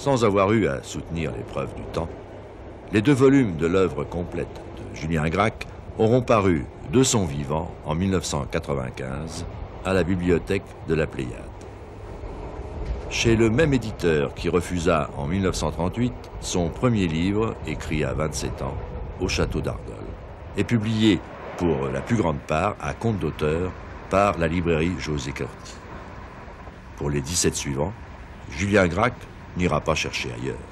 Sans avoir eu à soutenir l'épreuve du temps, les 2 volumes de l'œuvre complète de Julien Gracq auront paru de son vivant en 1995 à la bibliothèque de la Pléiade. Chez le même éditeur qui refusa en 1938 son premier livre, écrit à 27 ans, au château d'Argol, et publié pour la plus grande part à compte d'auteur par la librairie José Corti. Pour les 17 suivants, Julien Gracq n'ira pas chercher ailleurs.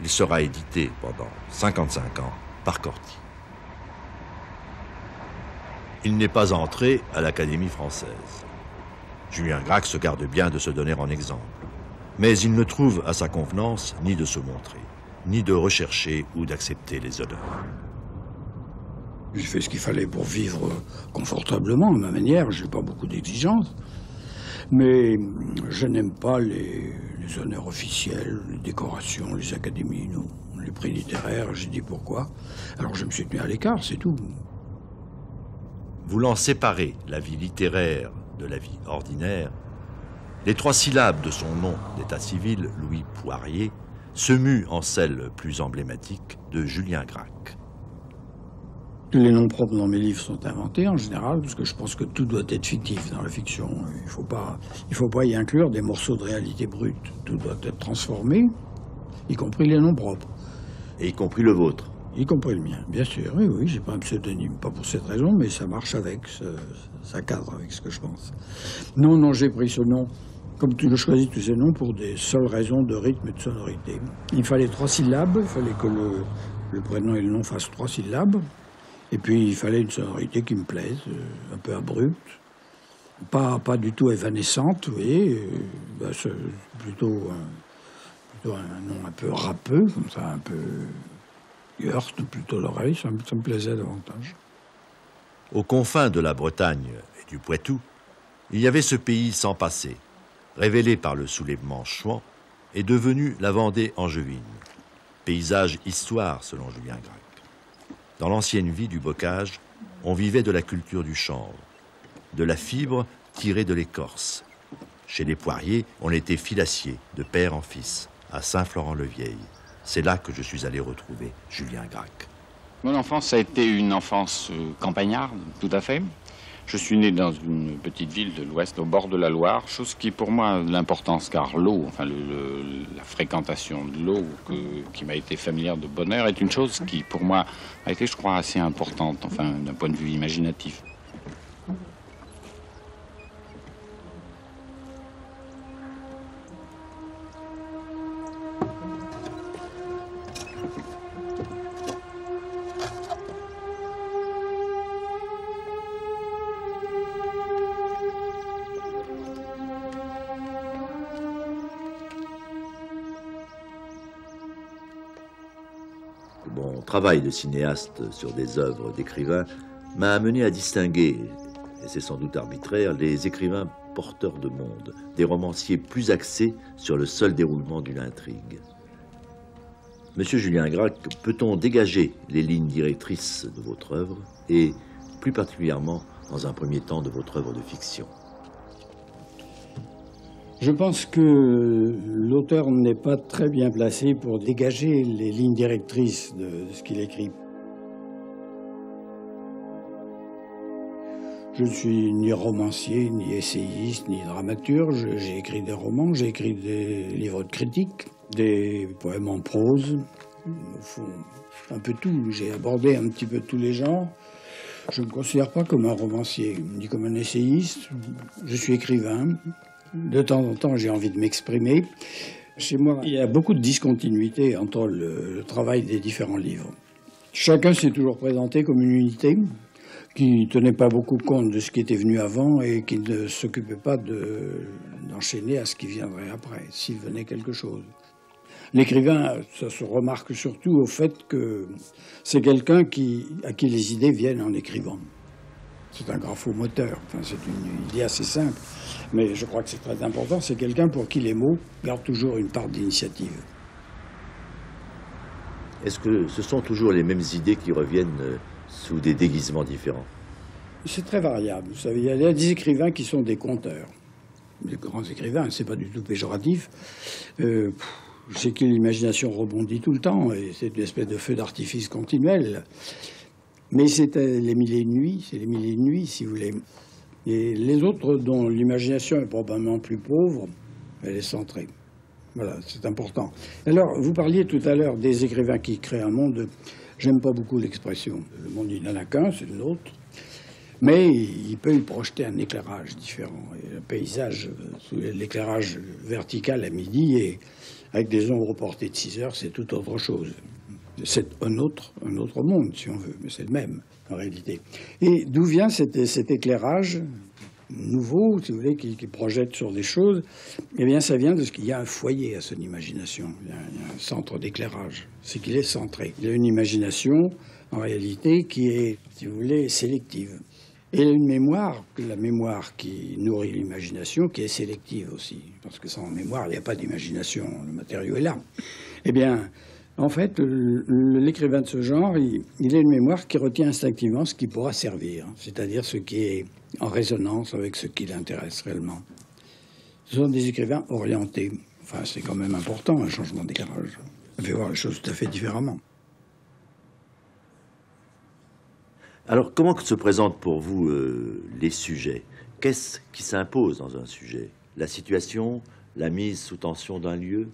Il sera édité pendant 55 ans par Corti. Il n'est pas entré à l'Académie française. Julien Gracq se garde bien de se donner en exemple. Mais il ne trouve à sa convenance ni de se montrer, ni de rechercher ou d'accepter les honneurs. J'ai fait ce qu'il fallait pour vivre confortablement, à ma manière. Je n'ai pas beaucoup d'exigences. Mais je n'aime pas les honneurs officiels, les décorations, les académies, non. Les prix littéraires, j'ai dit pourquoi. Alors je me suis tenu à l'écart, c'est tout. Voulant séparer la vie littéraire de la vie ordinaire, les 3 syllabes de son nom d'état civil, Louis Poirier, se muent en celles plus emblématiques de Julien Gracq. Les noms propres dans mes livres sont inventés en général, parce que je pense que tout doit être fictif dans la fiction. Il faut pas y inclure des morceaux de réalité brute. Tout doit être transformé, y compris les noms propres. Et y compris le vôtre. Y compris le mien, bien sûr. Oui, oui, j'ai pas un pseudonyme, pas pour cette raison, mais ça marche avec, ça cadre avec ce que je pense. Non, non, j'ai pris ce nom, comme je choisis tous ces noms, pour des seules raisons de rythme et de sonorité. Il fallait 3 syllabes, il fallait que le prénom et le nom fassent 3 syllabes. Et puis, il fallait une sonorité qui me plaise, un peu abrupte, pas du tout évanescente, vous voyez. C'est plutôt un nom un peu râpeux, comme ça, un peu... Il heurte plutôt l'oreille, ça me plaisait davantage. Aux confins de la Bretagne et du Poitou, il y avait ce pays sans passé, révélé par le soulèvement chouan et devenu la Vendée angevine. Paysage histoire, selon Julien Gracq. Dans l'ancienne vie du bocage, on vivait de la culture du chanvre, de la fibre tirée de l'écorce. Chez les Poiriers, on était filassier, de père en fils, à Saint-Florent-le-Vieil. C'est là que je suis allé retrouver Julien Gracq. Mon enfance a été une enfance campagnarde, tout à fait. Je suis né dans une petite ville de l'Ouest, au bord de la Loire, chose qui pour moi a de l'importance, car l'eau, enfin la fréquentation de l'eau qui m'a été familière de bonheur, est une chose qui pour moi a été, je crois, assez importante, enfin d'un point de vue imaginatif. Mon travail de cinéaste sur des œuvres d'écrivains m'a amené à distinguer, et c'est sans doute arbitraire, les écrivains porteurs de monde, des romanciers plus axés sur le seul déroulement d'une intrigue. Monsieur Julien Gracq, peut-on dégager les lignes directrices de votre œuvre, et plus particulièrement, dans un premier temps, de votre œuvre de fiction? Je pense que l'auteur n'est pas très bien placé pour dégager les lignes directrices de ce qu'il écrit. Je ne suis ni romancier, ni essayiste, ni dramaturge. J'ai écrit des romans, j'ai écrit des livres de critique, des poèmes en prose, au fond, un peu tout. J'ai abordé un petit peu tous les genres. Je ne me considère pas comme un romancier, ni comme un essayiste. Je suis écrivain. De temps en temps, j'ai envie de m'exprimer. Chez moi, il y a beaucoup de discontinuité entre le travail des différents livres. Chacun s'est toujours présenté comme une unité qui ne tenait pas beaucoup compte de ce qui était venu avant et qui ne s'occupait pas d'enchaîner à ce qui viendrait après, s'il venait quelque chose. L'écrivain, ça se remarque surtout au fait que c'est quelqu'un à qui les idées viennent en écrivant. C'est un graphomoteur, enfin, c'est une idée assez simple, mais je crois que c'est très important. C'est quelqu'un pour qui les mots gardent toujours une part d'initiative. Est-ce que ce sont toujours les mêmes idées qui reviennent sous des déguisements différents? C'est très variable. Vous savez, il y a des écrivains qui sont des conteurs. les grands écrivains, c'est pas du tout péjoratif. C'est que l'imagination rebondit tout le temps, et c'est une espèce de feu d'artifice continuel. Mais c'est les mille et une nuits, si vous voulez. Et les autres, dont l'imagination est probablement plus pauvre, elle est centrée. Voilà, c'est important. Alors, vous parliez tout à l'heure des écrivains qui créent un monde. J'aime pas beaucoup l'expression. Le monde, il n'en a qu'un, c'est le nôtre. Mais il peut y projeter un éclairage différent. Et un paysage, sous l'éclairage vertical à midi, et avec des ombres portées de 6 heures, c'est tout autre chose. C'est un autre monde, si on veut, mais c'est le même, en réalité. Et d'où vient cet éclairage nouveau, si vous voulez, qui projette sur des choses? Eh bien, ça vient de ce qu'il y a un foyer à son imagination. Il y a un centre d'éclairage. C'est qu'il est centré. Il y a une imagination, en réalité, qui est, si vous voulez, sélective. Et une mémoire, la mémoire qui nourrit l'imagination, qui est sélective aussi. Parce que sans mémoire, il n'y a pas d'imagination. Le matériau est là. Eh bien, en fait, l'écrivain de ce genre, il a une mémoire qui retient instinctivement ce qui pourra servir, c'est-à-dire ce qui est en résonance avec ce qui l'intéresse réellement. Ce sont des écrivains orientés. Enfin, c'est quand même important, un changement d'éclairage. Ça fait voir les choses tout à fait différemment. Alors, comment se présentent pour vous les sujets? Qu'est-ce qui s'impose dans un sujet? La situation, la mise sous tension d'un lieu?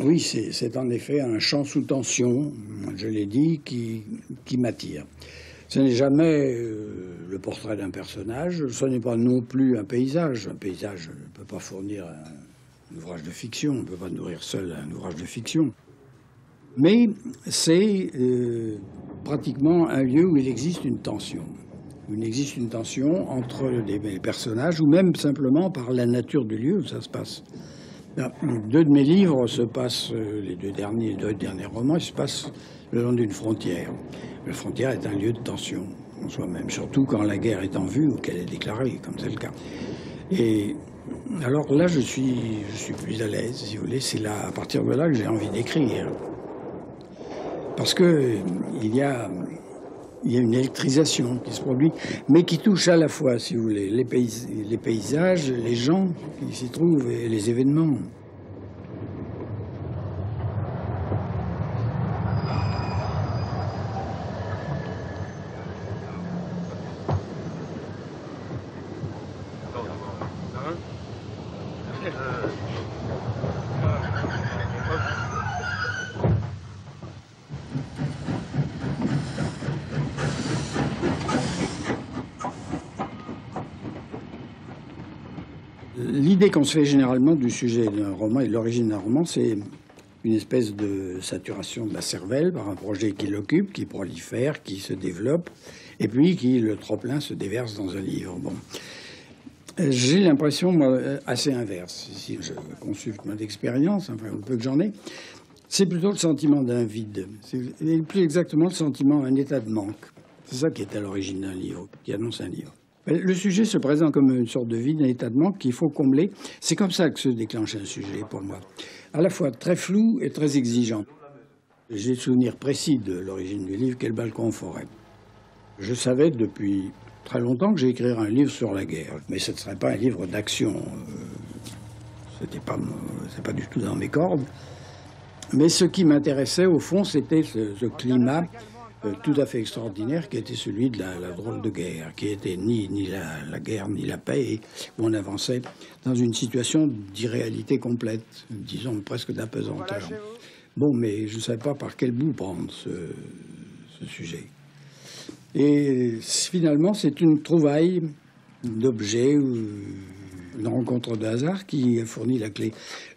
Oui, c'est en effet un champ sous tension, je l'ai dit, qui m'attire. Ce n'est jamais le portrait d'un personnage, ce n'est pas non plus un paysage. Un paysage ne peut pas fournir un ouvrage de fiction, on ne peut pas nourrir seul un ouvrage de fiction. Mais c'est pratiquement un lieu où il existe une tension. Où il existe une tension entre les personnages, ou même simplement par la nature du lieu où ça se passe. Deux de mes livres se passent, les deux derniers romans, ils se passent le long d'une frontière. La frontière est un lieu de tension en soi-même, surtout quand la guerre est en vue ou qu'elle est déclarée, comme c'est le cas. Et alors là, je suis plus à l'aise, si vous voulez. C'est là, à partir de là, que j'ai envie d'écrire. Parce que il y a une électrisation qui se produit, mais qui touche à la fois, si vous voulez, les paysages, les gens qui s'y trouvent et les événements. L'idée qu'on se fait généralement du sujet d'un roman et de l'origine d'un roman, c'est une espèce de saturation de la cervelle par un projet qui l'occupe, qui prolifère, qui se développe, et puis qui, le trop-plein, se déverse dans un livre. Bon. J'ai l'impression, moi, assez inverse. Si je consulte mon expérience, enfin, le peu que j'en ai, c'est plutôt le sentiment d'un vide. C'est plus exactement le sentiment d'un état de manque. C'est ça qui est à l'origine d'un livre, qui annonce un livre. Le sujet se présente comme une sorte de vide, un état de manque qu'il faut combler. C'est comme ça que se déclenche un sujet, pour moi. À la fois très flou et très exigeant. J'ai le souvenir précis de l'origine du livre, Quel balcon en forêt. Je savais depuis très longtemps que j'écrirais un livre sur la guerre. Mais ce ne serait pas un livre d'action. C'est pas du tout dans mes cordes. Mais ce qui m'intéressait, au fond, c'était ce climat tout à fait extraordinaire qui était celui de la drôle de guerre, qui était ni la guerre ni la paix, et où on avançait dans une situation d'irréalité complète, disons presque d'apesanteur. Bon, mais je ne savais pas par quel bout prendre ce sujet. Et finalement, c'est une trouvaille d'objets, une rencontre de hasard qui a fourni la clé.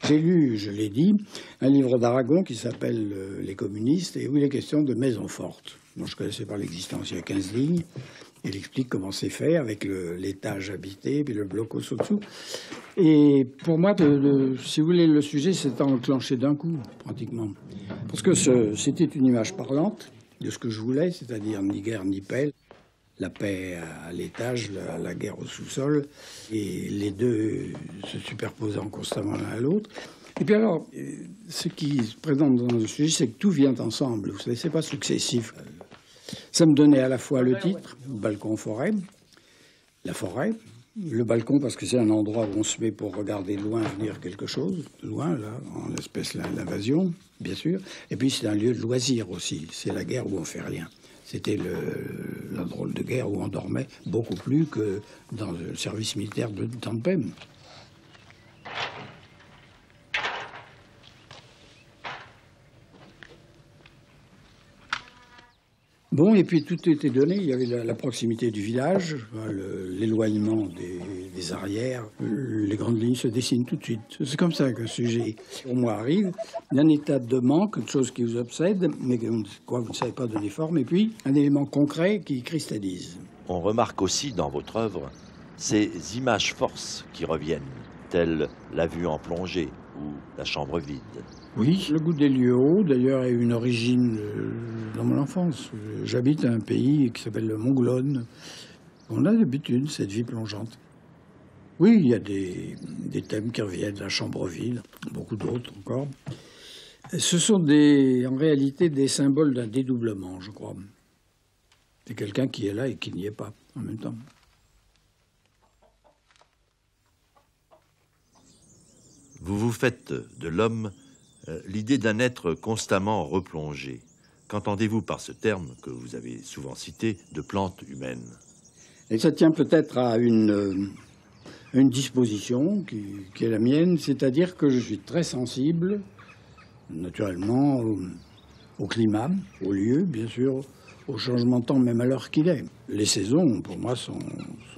J'ai lu, je l'ai dit, un livre d'Aragon qui s'appelle Les communistes, et où il est question de maisons fortes. Moi, je ne connaissais pas l'existence, il y a 15 lignes. Il explique comment c'est fait avec l'étage habité, puis le bloc au-dessous. Et pour moi, si vous voulez, le sujet s'est enclenché d'un coup, pratiquement. Parce que c'était une image parlante de ce que je voulais, c'est-à-dire ni guerre ni paix. La paix à l'étage, la guerre au sous-sol, et les deux se superposant constamment l'un à l'autre. Et puis alors, ce qui se présente dans le sujet, c'est que tout vient ensemble. Vous savez, c'est pas successif. Ça me donnait à la fois le titre, Balcon en forêt, la forêt, Le balcon, parce que c'est un endroit où on se met pour regarder loin venir quelque chose, loin, là, en espèce l'invasion, bien sûr. Et puis c'est un lieu de loisir aussi. C'est la guerre où on fait rien. C'était la drôle de guerre où on dormait beaucoup plus que dans le service militaire de Tampem. Bon, et puis tout était donné. Il y avait la proximité du village, l'éloignement des arrières. Les grandes lignes se dessinent tout de suite. C'est comme ça qu'un sujet, pour moi, arrive d'un état de manque, quelque chose qui vous obsède, mais quoi vous ne savez pas donner forme, et puis un élément concret qui cristallise. On remarque aussi dans votre œuvre ces images forces qui reviennent, telles la vue en plongée ou la chambre vide. Oui, le goût des lieux hauts, d'ailleurs, a une origine dans mon enfance. J'habite un pays qui s'appelle le Montglone. On a d'habitude cette vie plongeante. Oui, il y a des thèmes qui reviennent, la chambre vide, beaucoup d'autres encore. Ce sont en réalité des symboles d'un dédoublement, je crois. C'est quelqu'un qui est là et qui n'y est pas en même temps. Vous vous faites de l'homme l'idée d'un être constamment replongé. Qu'entendez-vous par ce terme, que vous avez souvent cité, de plante humaine? Et ça tient peut-être à une disposition qui est la mienne, c'est-à-dire que je suis très sensible, naturellement, au climat, au lieu, bien sûr, au changement de temps, même à l'heure qu'il est. Les saisons, pour moi, sont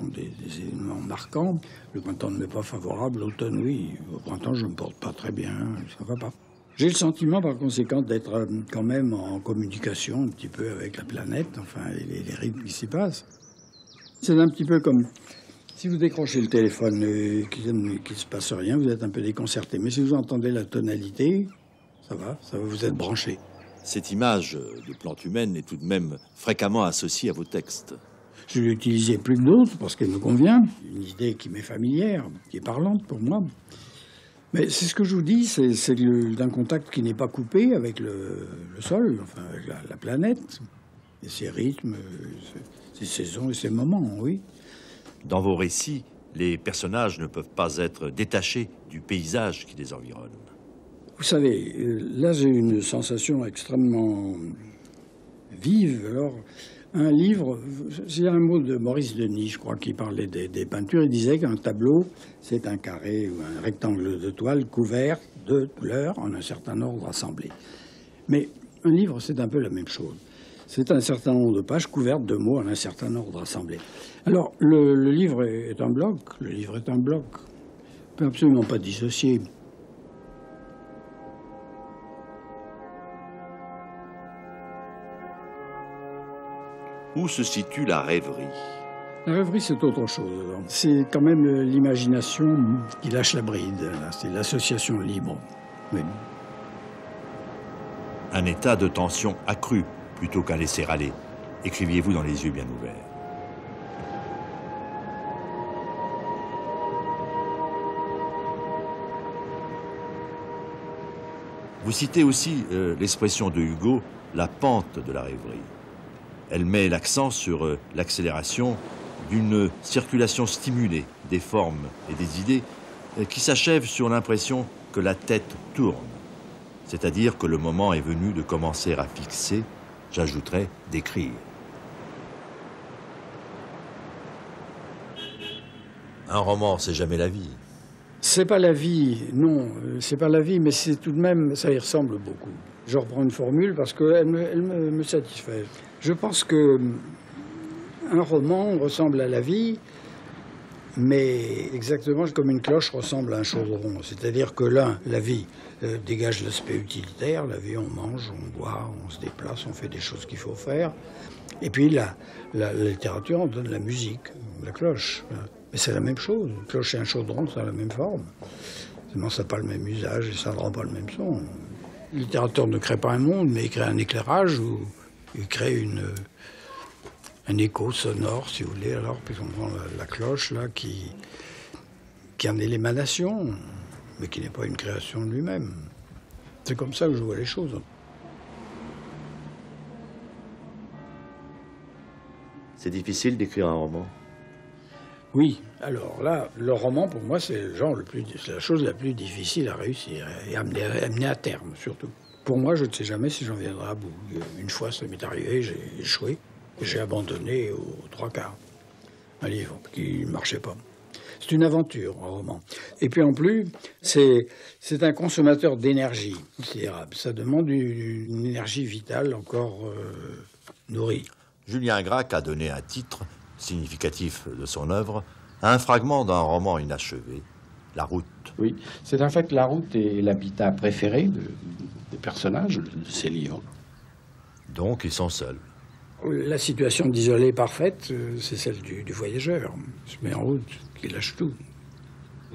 des éléments marquants. Le printemps ne m'est pas favorable, l'automne, oui. Au printemps, je ne me porte pas très bien, ça ne va pas. J'ai le sentiment, par conséquent, d'être quand même en communication un petit peu avec la planète, enfin, les rythmes qui s'y passent. C'est un petit peu comme si vous décrochez le téléphone et qu'il ne se passe rien, vous êtes un peu déconcerté. Mais si vous entendez la tonalité, ça va, vous êtes branché. Cette image de plante humaine est tout de même fréquemment associée à vos textes. Je l'ai utilisée plus que d'autres parce qu'elle me convient. Une idée qui m'est familière, qui est parlante pour moi. Mais c'est ce que je vous dis, c'est d'un contact qui n'est pas coupé avec le sol, enfin avec la planète, et ses rythmes, ses saisons et ses moments, oui. Dans vos récits, les personnages ne peuvent pas être détachés du paysage qui les environne. Vous savez, là j'ai une sensation extrêmement vive. Alors, un livre, c'est un mot de Maurice Denis, je crois, qui parlait des peintures. Il disait qu'un tableau, c'est un carré ou un rectangle de toile couvert de couleurs en un certain ordre assemblé. Mais un livre, c'est un peu la même chose. C'est un certain nombre de pages couvertes de mots en un certain ordre assemblé. Alors, le livre est un bloc. Le livre est un bloc. On ne peut absolument pas dissocier. Où se situe la rêverie? La rêverie, c'est autre chose. C'est quand même l'imagination qui lâche la bride. C'est l'association libre. Oui. Un état de tension accrue plutôt qu'un laisser-aller, écriviez-vous dans les yeux bien ouverts. Vous citez aussi l'expression de Hugo, la pente de la rêverie. Elle met l'accent sur l'accélération d'une circulation stimulée des formes et des idées qui s'achève sur l'impression que la tête tourne. C'est-à-dire que le moment est venu de commencer à fixer, j'ajouterais d'écrire. Un roman, c'est jamais la vie. C'est pas la vie, non, c'est pas la vie, mais c'est tout de même, ça y ressemble beaucoup. Je reprends une formule parce qu'elle me satisfait. Je pense que un roman ressemble à la vie, mais exactement comme une cloche ressemble à un chaudron. C'est-à-dire que là, la vie dégage l'aspect utilitaire. La vie, on mange, on boit, on se déplace, on fait des choses qu'il faut faire. Et puis la littérature, on donne la musique, la cloche. Mais c'est la même chose. Une cloche et un chaudron, ça a la même forme. Seulement, ça n'a pas le même usage et ça ne rend pas le même son. Le littérateur ne crée pas un monde, mais il crée un éclairage ou il crée un écho sonore, si vous voulez. Alors, puisqu'on prend la cloche, là, qui en est l'émanation, mais qui n'est pas une création de lui-même. C'est comme ça que je vois les choses. C'est difficile d'écrire un roman? Oui, alors là, le roman, pour moi, c'est la chose la plus difficile à réussir et à mener à terme, surtout. Pour moi, je ne sais jamais si j'en viendrai à bout. Une fois, ça m'est arrivé, j'ai échoué. J'ai abandonné aux 3/4 un livre qui ne marchait pas. C'est une aventure, un roman. Et puis en plus, c'est un consommateur d'énergie considérable. Ça demande une énergie vitale encore nourrie. Julien Gracq a donné un titre significatif de son œuvre à un fragment d'un roman inachevé, La Route. Oui, c'est en fait la route est l'habitat préféré des personnages de ces livres. Donc ils sont seuls. La situation d'isolé parfaite, c'est celle du voyageur. Il se met en route, qui lâche tout.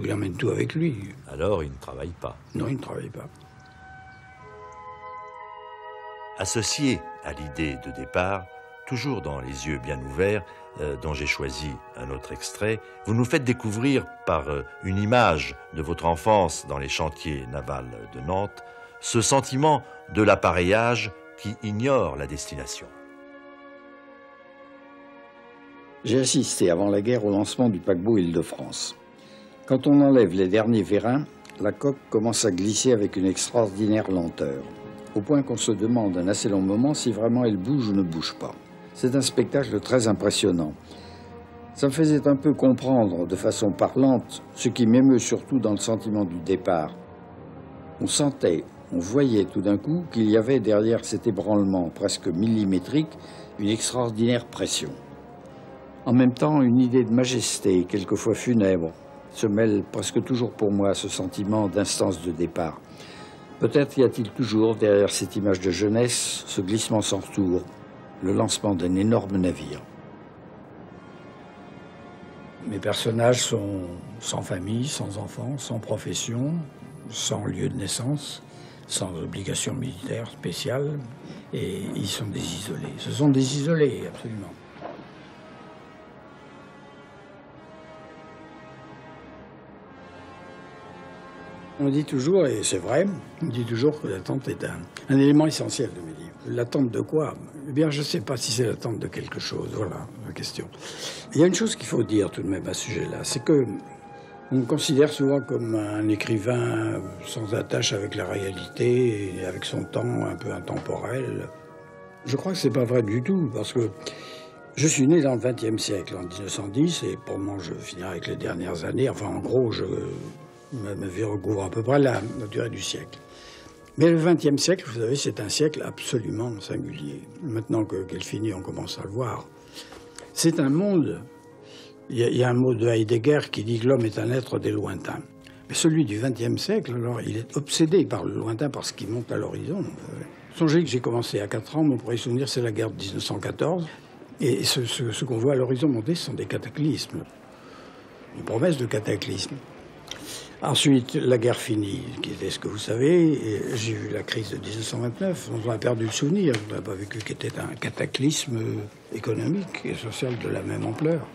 Il emmène tout avec lui. Alors il ne travaille pas. Non, il ne travaille pas. Associé à l'idée de départ, toujours dans Les yeux bien ouverts, dont j'ai choisi un autre extrait, vous nous faites découvrir par une image de votre enfance dans les chantiers navals de Nantes, ce sentiment de l'appareillage qui ignore la destination. J'ai assisté avant la guerre au lancement du paquebot Île-de-France. Quand on enlève les derniers vérins, la coque commence à glisser avec une extraordinaire lenteur, au point qu'on se demande un assez long moment si vraiment elle bouge ou ne bouge pas. C'est un spectacle très impressionnant. Ça me faisait un peu comprendre de façon parlante ce qui m'émeut surtout dans le sentiment du départ. On sentait, on voyait tout d'un coup qu'il y avait derrière cet ébranlement presque millimétrique une extraordinaire pression. En même temps, une idée de majesté, quelquefois funèbre, se mêle presque toujours pour moi à ce sentiment d'instance de départ. Peut-être y a-t-il toujours, derrière cette image de jeunesse, ce glissement sans retour, le lancement d'un énorme navire. Mes personnages sont sans famille, sans enfants, sans profession, sans lieu de naissance, sans obligation militaire spéciale, et ils sont des isolés. Ce sont des isolés, absolument. On dit toujours, et c'est vrai, on dit toujours que l'attente est un élément essentiel de mes livres. L'attente de quoi? Eh bien, je ne sais pas si c'est l'attente de quelque chose. Voilà la question. Il y a une chose qu'il faut dire tout de même à ce sujet-là, c'est que on me considère souvent comme un écrivain sans attache avec la réalité et avec son temps un peu intemporel. Je crois que c'est pas vrai du tout, parce que je suis né dans le XXe siècle, en 1910, et pour moi, je finirai avec les dernières années. Enfin, en gros, ma vie recouvre à peu près la durée du siècle. Mais le XXe siècle, vous savez, c'est un siècle absolument singulier. Maintenant qu'elle finit, on commence à le voir. C'est un monde... Il y a un mot de Heidegger qui dit que l'homme est un être des lointains. Mais celui du XXe siècle, alors, il est obsédé par le lointain, par ce qui monte à l'horizon. Songez que j'ai commencé à 4 ans, mon premier souvenir, c'est la guerre de 1914. Et ce qu'on voit à l'horizon monter, ce sont des cataclysmes. Une promesse de cataclysme. Ensuite, la guerre finie, qui était ce que vous savez, et j'ai vu la crise de 1929, dont on a perdu le souvenir, on n'a pas vécu, qui était un cataclysme économique et social de la même ampleur.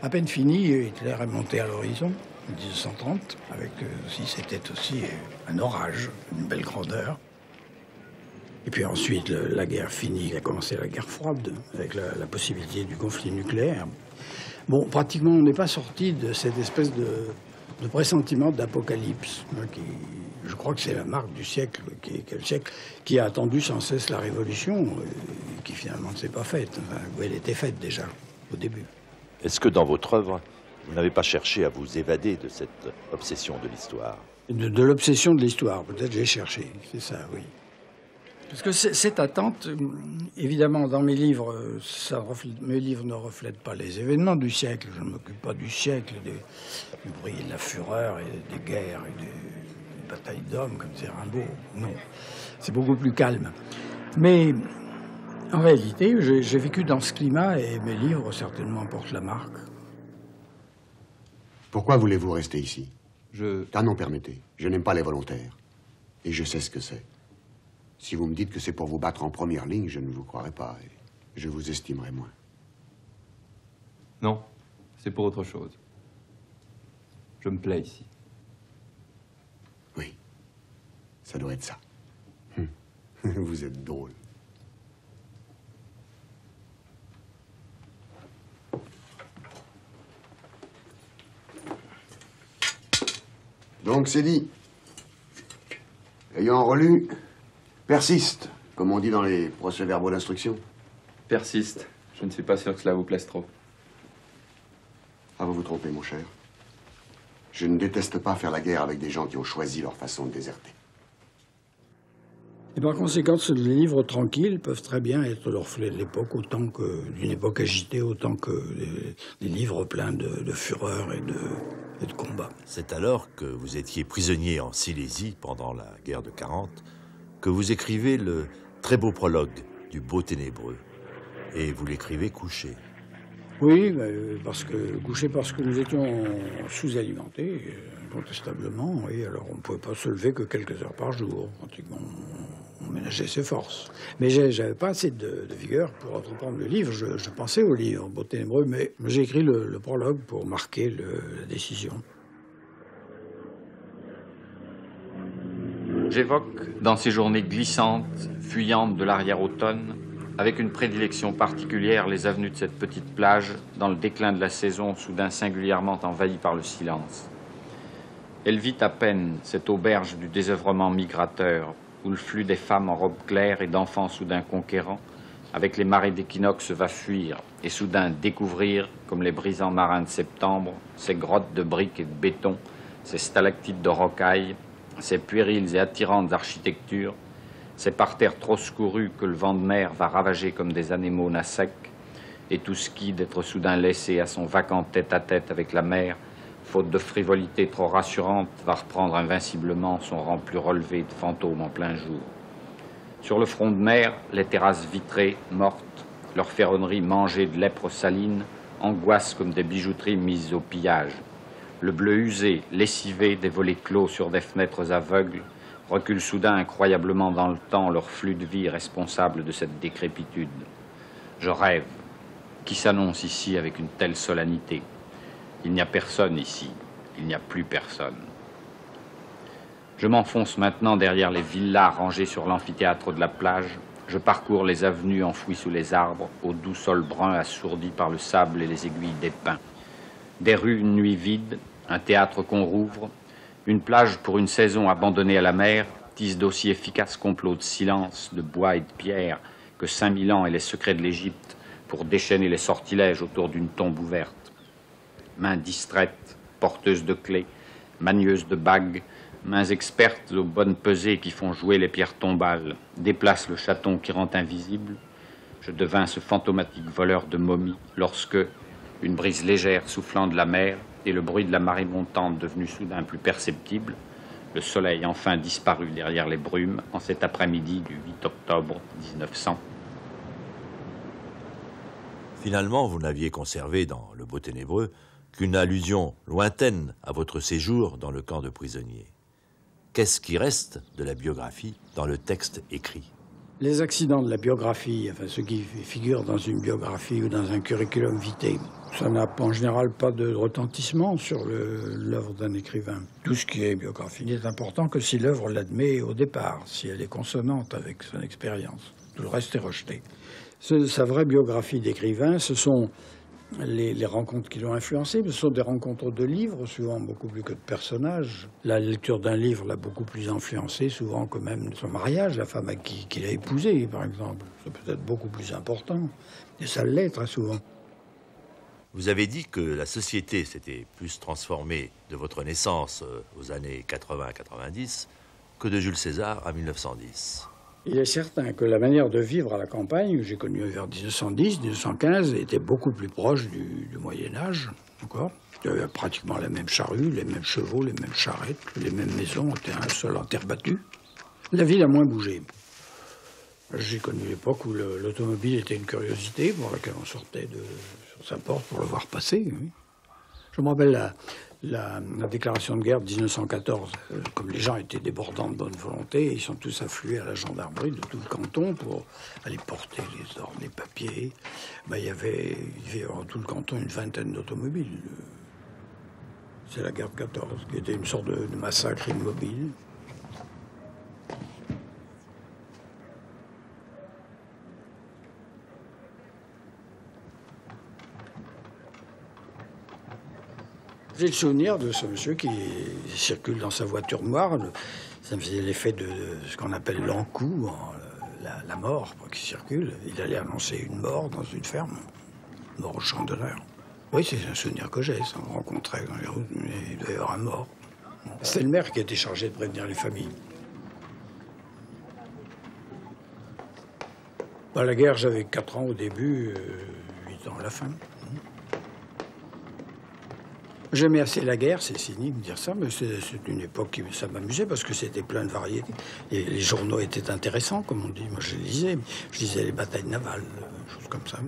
À peine fini, Hitler est monté à l'horizon, en 1930, avec c'était aussi un orage, une belle grandeur. Et puis ensuite, la guerre finie, a commencé la guerre froide, avec la possibilité du conflit nucléaire. Bon, pratiquement, on n'est pas sorti de cette espèce de pressentiment d'apocalypse, je crois que c'est la marque du siècle, qui a attendu sans cesse la révolution, et qui finalement ne s'est pas faite. Enfin, elle était faite déjà, au début. Est-ce que dans votre œuvre, vous n'avez pas cherché à vous évader de cette obsession de l'histoire? De l'obsession de l'histoire, peut-être j'ai cherché, c'est ça, oui. Parce que cette attente, évidemment, dans mes livres, mes livres ne reflètent pas les événements du siècle. Je ne m'occupe pas du siècle, du bruit et de la fureur, et des guerres, et des batailles d'hommes, comme c'est Rimbaud. Non, c'est beaucoup plus calme. Mais, en réalité, j'ai vécu dans ce climat, et mes livres, certainement, portent la marque. Pourquoi voulez-vous rester ici? Ah non, permettez. Je n'aime pas les volontaires. Et je sais ce que c'est. Si vous me dites que c'est pour vous battre en première ligne, je ne vous croirai pas et je vous estimerai moins. Non, c'est pour autre chose. Je me plais ici. Oui, ça doit être ça. Vous êtes drôle. Donc c'est dit. Ayant relu, persiste, comme on dit dans les procès-verbaux d'instruction. Persiste. Je ne suis pas sûr que cela vous plaise trop. Ah, vous vous trompez, mon cher. Je ne déteste pas faire la guerre avec des gens qui ont choisi leur façon de déserter. Et par conséquent, les livres tranquilles peuvent très bien être le reflet de l'époque, autant que d'une époque agitée, autant que des livres pleins de fureur et de combat. C'est alors que vous étiez prisonnier en Silésie pendant la guerre de 40 que vous écrivez le très beau prologue du Beau Ténébreux. Et vous l'écrivez couché. Oui, parce que nous étions sous-alimentés, incontestablement, et alors on ne pouvait pas se lever que quelques heures par jour. Pratiquement, on ménageait ses forces. Mais j'avais pas assez de vigueur pour entreprendre le livre. Je pensais au livre, Beau Ténébreux, mais j'ai écrit le prologue pour marquer la décision. J'évoque, dans ces journées glissantes, fuyantes de l'arrière-automne, avec une prédilection particulière, les avenues de cette petite plage, dans le déclin de la saison, soudain singulièrement envahie par le silence. Elle vit à peine cette auberge du désœuvrement migrateur, où le flux des femmes en robe claire et d'enfants soudain conquérants, avec les marées d'équinoxe, va fuir, et soudain découvrir, comme les brisants marins de septembre, ces grottes de briques et de béton, ces stalactites de rocailles, ces puériles et attirantes architectures, ces parterres trop scourus que le vent de mer va ravager comme des anémones à sec, et tout ski d'être soudain laissé à son vacant tête-à-tête avec la mer, faute de frivolité trop rassurante, va reprendre invinciblement son rang plus relevé de fantômes en plein jour. Sur le front de mer, les terrasses vitrées, mortes, leurs ferronneries mangées de lèpre saline, angoissent comme des bijouteries mises au pillage. Le bleu usé, lessivé des volets clos sur des fenêtres aveugles, recule soudain incroyablement dans le temps leur flux de vie responsable de cette décrépitude. Je rêve. Qui s'annonce ici avec une telle solennité? Il n'y a personne ici. Il n'y a plus personne. Je m'enfonce maintenant derrière les villas rangées sur l'amphithéâtre de la plage. Je parcours les avenues enfouies sous les arbres, au doux sol brun assourdi par le sable et les aiguilles des pins. Des rues une nuit vide, un théâtre qu'on rouvre, une plage pour une saison abandonnée à la mer, tisse d'aussi efficaces complots de silence, de bois et de pierre que 5000 ans et les secrets de l'Égypte pour déchaîner les sortilèges autour d'une tombe ouverte. Mains distraites, porteuses de clés, manieuses de bagues, mains expertes aux bonnes pesées qui font jouer les pierres tombales, déplacent le chaton qui rend invisible. Je devins ce fantomatique voleur de momies lorsque, une brise légère soufflant de la mer et le bruit de la marée montante devenu soudain plus perceptible, le soleil enfin disparut derrière les brumes en cet après-midi du 8 octobre 1900. Finalement, vous n'aviez conservé dans Le Beau Ténébreux qu'une allusion lointaine à votre séjour dans le camp de prisonniers. Qu'est-ce qui reste de la biographie dans le texte écrit? Les accidents de la biographie, enfin ceux qui figurent dans une biographie ou dans un curriculum vitae, ça n'a en général pas de retentissement sur l'œuvre d'un écrivain. Tout ce qui est biographie n'est important que si l'œuvre l'admet au départ, si elle est consonante avec son expérience. Tout le reste est rejeté. Sa vraie biographie d'écrivain, ce sont les rencontres qui l'ont influencé, ce sont des rencontres de livres, souvent beaucoup plus que de personnages. La lecture d'un livre l'a beaucoup plus influencé, souvent que même son mariage, la femme qu'il a épousée, par exemple. C'est peut-être beaucoup plus important, et ça l'est très souvent. Vous avez dit que la société s'était plus transformée de votre naissance aux années 80-90 que de Jules César à 1910. Il est certain que la manière de vivre à la campagne, que j'ai connue vers 1910-1915, était beaucoup plus proche du Moyen-Âge, encore. Il y avait pratiquement la même charrue, les mêmes chevaux, les mêmes charrettes, les mêmes maisons, on était un sol en terre battue. La ville a moins bougé. J'ai connu l'époque où l'automobile était une curiosité pour laquelle on sortait sur sa porte pour le voir passer. Oui. Je me rappelle la déclaration de guerre de 1914. Comme les gens étaient débordants de bonne volonté, ils sont tous afflués à la gendarmerie de tout le canton pour aller porter les ordres, les papiers. Ben, il y avait dans tout le canton une vingtaine d'automobiles. C'est la guerre de 14, qui était une sorte de massacre immobile. J'ai le souvenir de ce monsieur qui circule dans sa voiture noire. Ça me faisait l'effet de ce qu'on appelle l'encou, la mort qui circule. Il allait annoncer une mort dans une ferme, mort au champ d'honneur. Oui, c'est un souvenir que j'ai, ça. On rencontrait dans les routes, mais il devait y avoir un mort. C'était le maire qui était chargé de prévenir les familles. Bah, la guerre, j'avais 4 ans au début, 8 ans à la fin. J'aimais assez la guerre, c'est cynique de dire ça, mais c'est une époque qui ça m'amusait parce que c'était plein de variétés. Et les journaux étaient intéressants, comme on dit. Moi, je lisais les batailles navales, choses comme ça.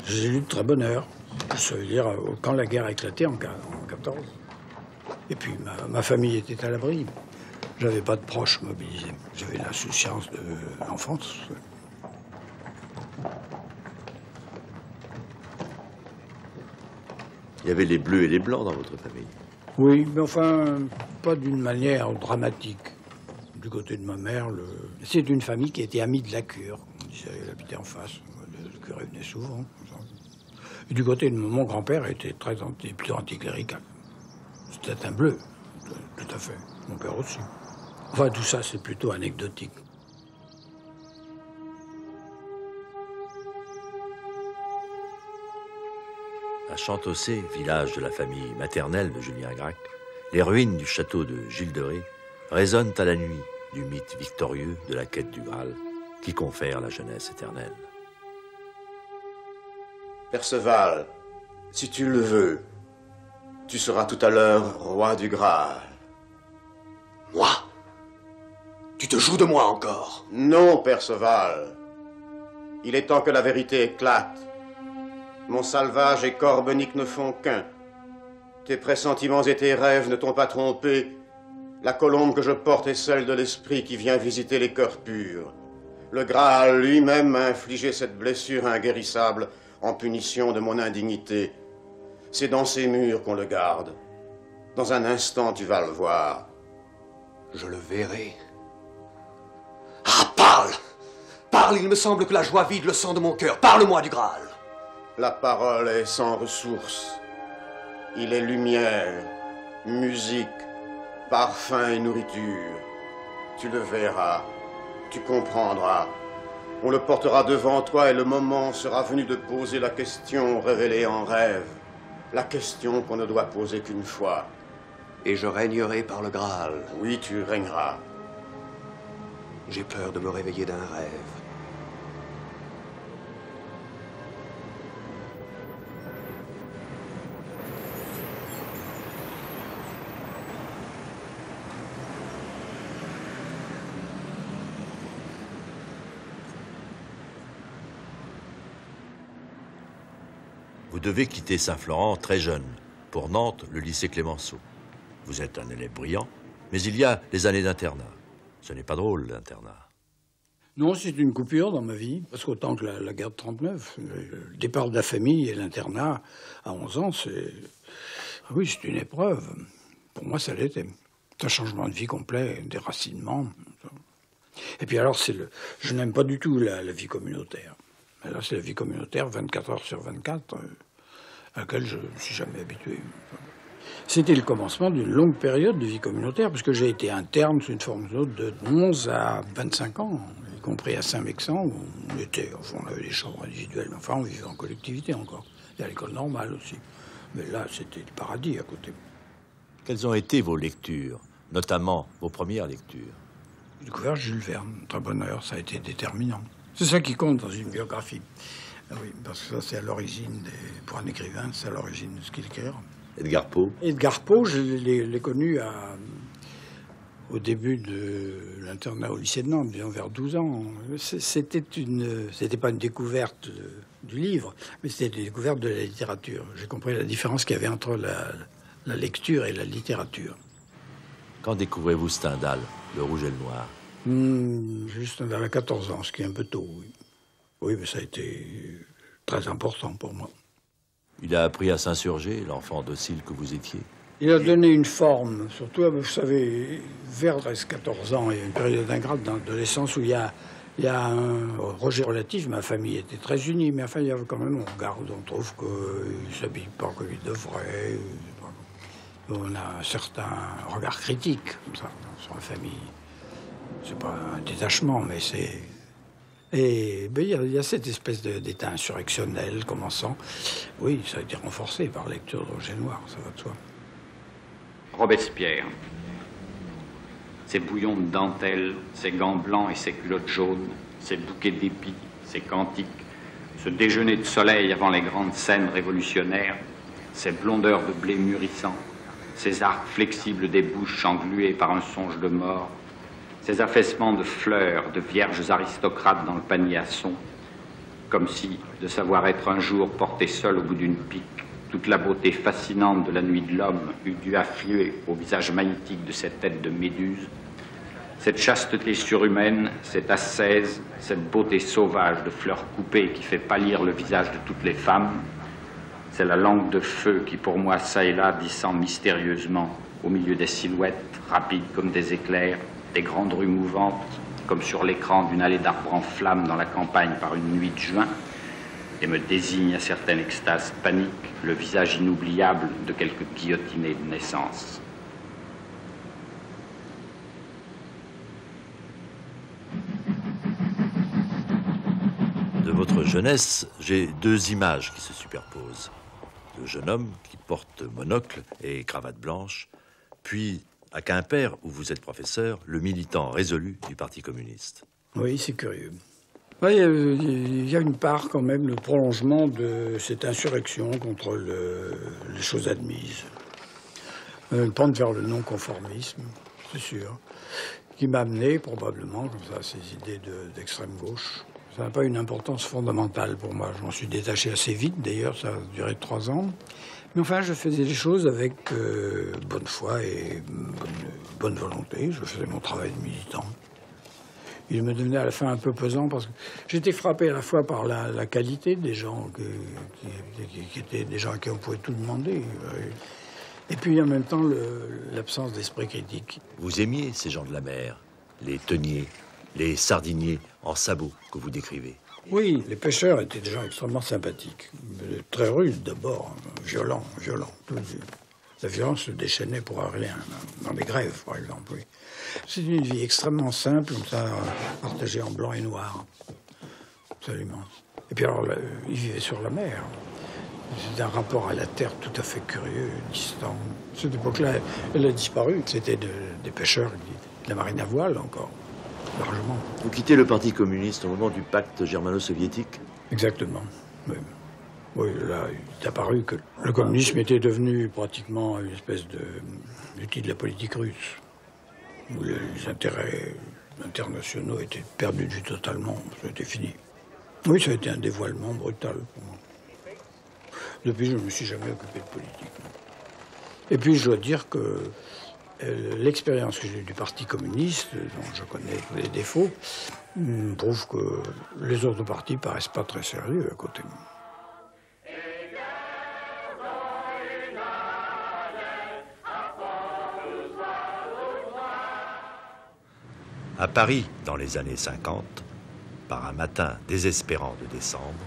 J'ai lu de très bonne heure. Ça veut dire quand la guerre a éclaté en 14. Et puis ma famille était à l'abri. J'avais pas de proches mobilisés. J'avais l'insouciance de l'enfance. Il y avait les bleus et les blancs dans votre famille. Oui, mais enfin, pas d'une manière dramatique. Du côté de ma mère, c'est une famille qui était amie de la cure. On disait, elle habitait en face. Le curé venait souvent. Et du côté de mon grand-père, était plutôt anticlérical. C'était un bleu, tout à fait. Mon père aussi. Enfin, tout ça, c'est plutôt anecdotique. À Chantossé, village de la famille maternelle de Julien Gracq, les ruines du château de Gilles de Ré résonnent à la nuit du mythe victorieux de la quête du Graal qui confère la jeunesse éternelle. Perceval, si tu le veux, tu seras tout à l'heure roi du Graal. Moi? Tu te joues de moi encore? Non, Perceval. Il est temps que la vérité éclate. Mon salvage et Corbenic ne font qu'un. Tes pressentiments et tes rêves ne t'ont pas trompé. La colombe que je porte est celle de l'esprit qui vient visiter les cœurs purs. Le Graal lui-même m'a infligé cette blessure inguérissable en punition de mon indignité. C'est dans ces murs qu'on le garde. Dans un instant, tu vas le voir. Je le verrai. Ah, parle! Parle, il me semble que la joie vide le sang de mon cœur. Parle-moi du Graal. La parole est sans ressources. Il est lumière, musique, parfum et nourriture. Tu le verras, tu comprendras. On le portera devant toi et le moment sera venu de poser la question révélée en rêve. La question qu'on ne doit poser qu'une fois. Et je régnerai par le Graal. Oui, tu régneras. J'ai peur de me réveiller d'un rêve. Vous devez quitter Saint-Florent très jeune, pour Nantes, le lycée Clémenceau. Vous êtes un élève brillant, mais il y a les années d'internat. Ce n'est pas drôle, l'internat. Non, c'est une coupure dans ma vie, parce qu'autant que la guerre de 39, le départ de la famille et l'internat à 11 ans, c'est... Oui, c'est une épreuve. Pour moi, ça l'était. C'est un changement de vie complet, déracinement. Et puis alors, je n'aime pas du tout la vie communautaire. Mais là, c'est la vie communautaire, 24 heures sur 24, à laquelle je ne me suis jamais habitué. C'était le commencement d'une longue période de vie communautaire, parce que j'ai été interne sous une forme de 11 à 25 ans, y compris à Saint-Mexan, où on avait des chambres individuelles, mais enfin, on vivait en collectivité encore. Et à l'école normale aussi. Mais là, c'était le paradis à côté. Quelles ont été vos lectures, notamment vos premières lectures? J'ai découvert Jules Verne, très bonne heure, ça a été déterminant. C'est ça qui compte dans une biographie. Ah oui, parce que ça, c'est à l'origine, pour un écrivain, c'est à l'origine de ce qu'il écrit. Edgar Poe? Edgar Poe, je l'ai connu au début de l'internat au lycée de Nantes, vers 12 ans. C'était pas une découverte du livre, mais c'était une découverte de la littérature. J'ai compris la différence qu'il y avait entre la lecture et la littérature. Quand découvrez-vous Stendhal, Le Rouge et le Noir? Juste à 14 ans, ce qui est un peu tôt, oui. Oui, mais ça a été très important pour moi. Il a appris à s'insurger, l'enfant docile que vous étiez? Il a donné une forme, surtout, vous savez, vers 13-14 ans, il y a une période ingrate dans l'adolescence où il y a un rejet relatif. Ma famille était très unie, mais enfin, il y avait quand même, on regarde, on trouve qu'il ne s'habille pas comme il devrait. On a un certain regard critique, comme ça, sur la famille. C'est pas un détachement, mais c'est... Et ben, y a cette espèce d'état insurrectionnel commençant. Oui, ça a été renforcé par la lecture de Roger Noir, ça va de soi. Robespierre. Ses bouillons de dentelle, ses gants blancs et ses culottes jaunes, ses bouquets d'épis, ses cantiques, ce déjeuner de soleil avant les grandes scènes révolutionnaires, ces blondeurs de blé mûrissant, ces arcs flexibles des bouches engluées par un songe de mort, ces affaissements de fleurs, de vierges aristocrates dans le panier à son, comme si, de savoir être un jour porté seul au bout d'une pique, toute la beauté fascinante de la nuit de l'homme eût dû affluer au visage magnétique de cette tête de méduse, cette chasteté surhumaine, cette ascèse, cette beauté sauvage de fleurs coupées qui fait pâlir le visage de toutes les femmes, c'est la langue de feu qui, pour moi, ça et là, descend mystérieusement au milieu des silhouettes, rapides comme des éclairs, des grandes rues mouvantes, comme sur l'écran d'une allée d'arbres en flammes dans la campagne par une nuit de juin, et me désigne à certaines extases paniques le visage inoubliable de quelque guillotiné de naissance. De votre jeunesse, j'ai deux images qui se superposent. Le jeune homme qui porte monocle et cravate blanche, puis à Quimper, où vous êtes professeur, le militant résolu du Parti communiste. Oui, c'est curieux. Oui, il y a une part quand même, le prolongement de cette insurrection contre les choses admises. Une pente vers le non-conformisme, c'est sûr, qui m'a amené probablement comme ça, à ces idées d'extrême gauche. Ça n'a pas une importance fondamentale pour moi. Je m'en suis détaché assez vite, d'ailleurs, ça a duré 3 ans. Mais enfin, je faisais les choses avec bonne foi et bonne volonté. Je faisais mon travail de militant. Il me devenait à la fin un peu pesant parce que j'étais frappé à la fois par la qualité des gens qui étaient des gens à qui on pouvait tout demander. Et puis en même temps, l'absence d'esprit critique. Vous aimiez ces gens de la mer, les teuniers, les sardiniers en sabots que vous décrivez? Oui, les pêcheurs étaient des gens extrêmement sympathiques. Très rudes d'abord, violents. La violence se déchaînait pour rien, dans les grèves par exemple, oui. C'est une vie extrêmement simple, comme ça, partagée en blanc et noir. Absolument. Et puis alors, ils vivaient sur la mer. C'était un rapport à la terre tout à fait curieux, distant. Cette époque-là, elle a disparu. C'était des pêcheurs de la marine à voile encore, largement. Vous quittez le Parti communiste au moment du pacte germano-soviétique? Exactement, oui. Oui, là, il est apparu que le communisme était devenu pratiquement une espèce d'outil de la politique russe, où les intérêts internationaux étaient perdus de vue totalement. C'était fini. Oui, ça a été un dévoilement brutal pour moi. Depuis, je ne me suis jamais occupé de politique. Et puis, je dois dire que l'expérience que j'ai eue du Parti communiste, dont je connais tous les défauts, prouve que les autres partis paraissent pas très sérieux à côté de moi. À Paris, dans les années 50, par un matin désespérant de décembre,